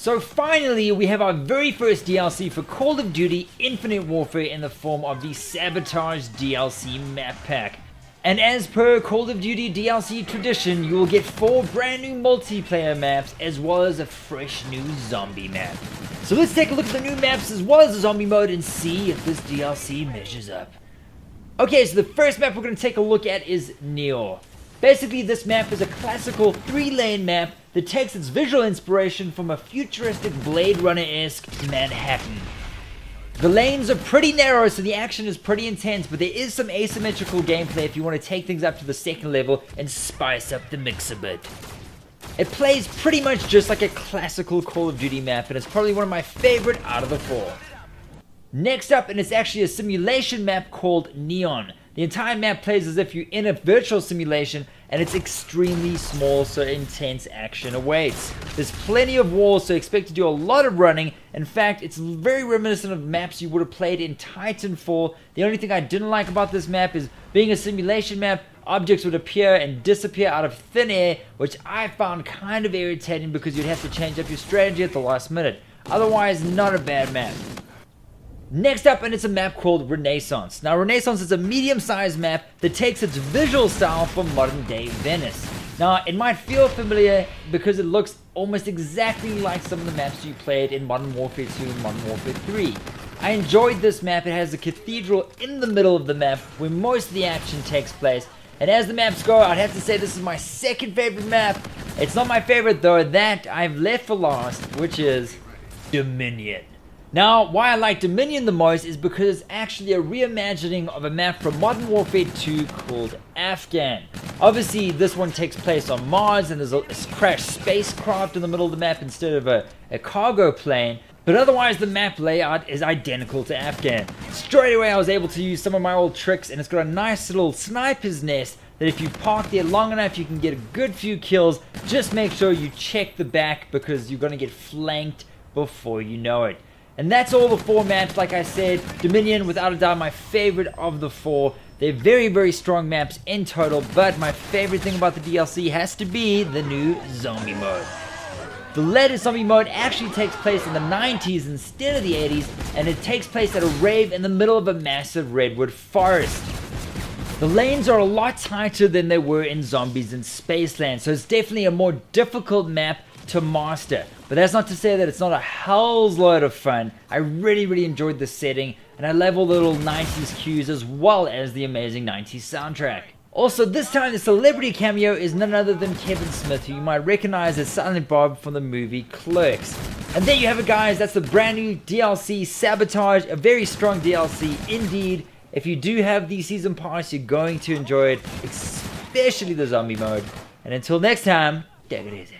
So finally, we have our very first DLC for Call of Duty Infinite Warfare in the form of the Sabotage DLC map pack. And as per Call of Duty DLC tradition, you will get 4 brand new multiplayer maps as well as a fresh new zombie map. So let's take a look at the new maps as well as the zombie mode and see if this DLC measures up. Okay, so the first map we're going to take a look at is Neor. Basically, this map is a classical 3-lane map that takes its visual inspiration from a futuristic Blade Runner-esque Manhattan. The lanes are pretty narrow, so the action is pretty intense, but there is some asymmetrical gameplay if you want to take things up to the second level and spice up the mix a bit. It plays pretty much just like a classical Call of Duty map, and it's probably one of my favorite out of the 4. Next up, and it's actually a simulation map called Neon. The entire map plays as if you're in a virtual simulation, and it's extremely small, so intense action awaits. There's plenty of walls, so expect to do a lot of running. In fact, it's very reminiscent of maps you would have played in Titanfall. The only thing I didn't like about this map is being a simulation map, objects would appear and disappear out of thin air, which I found kind of irritating because you'd have to change up your strategy at the last minute. Otherwise, not a bad map. Next up, and it's a map called Renaissance. Now, Renaissance is a medium-sized map that takes its visual style from modern-day Venice. Now, it might feel familiar because it looks almost exactly like some of the maps you played in Modern Warfare 2 and Modern Warfare 3. I enjoyed this map. It has a cathedral in the middle of the map where most of the action takes place. And as the maps go, I'd have to say this is my second favorite map. It's not my favorite, though. That I've left for last, which is Dominion. Now, why I like Dominion the most is because it's actually a reimagining of a map from Modern Warfare 2 called Afghan. Obviously, this one takes place on Mars and there's a crashed spacecraft in the middle of the map instead of a cargo plane. But otherwise, the map layout is identical to Afghan. Straight away, I was able to use some of my old tricks, and it's got a nice little sniper's nest that if you park there long enough, you can get a good few kills. Just make sure you check the back because you're going to get flanked before you know it. And that's all the 4 maps. Like I said, Dominion, without a doubt, my favorite of the 4. They're very, very strong maps in total, but my favorite thing about the DLC has to be the new zombie mode. The latest zombie mode actually takes place in the 90s instead of the 80s, and it takes place at a rave in the middle of a massive redwood forest. The lanes are a lot tighter than they were in Zombies in Spaceland, so it's definitely a more difficult map to master. But that's not to say that it's not a hell's load of fun. I really enjoyed the setting, and I love all the little 90s cues as well as the amazing 90s soundtrack. Also, this time the celebrity cameo is none other than Kevin Smith, who you might recognize as Silent Bob from the movie Clerks. And there you have it, guys. That's the brand new DLC Sabotage, a very strong DLC indeed. If you do have the season pass, you're going to enjoy it, especially the zombie mode. And until next time, take it easy.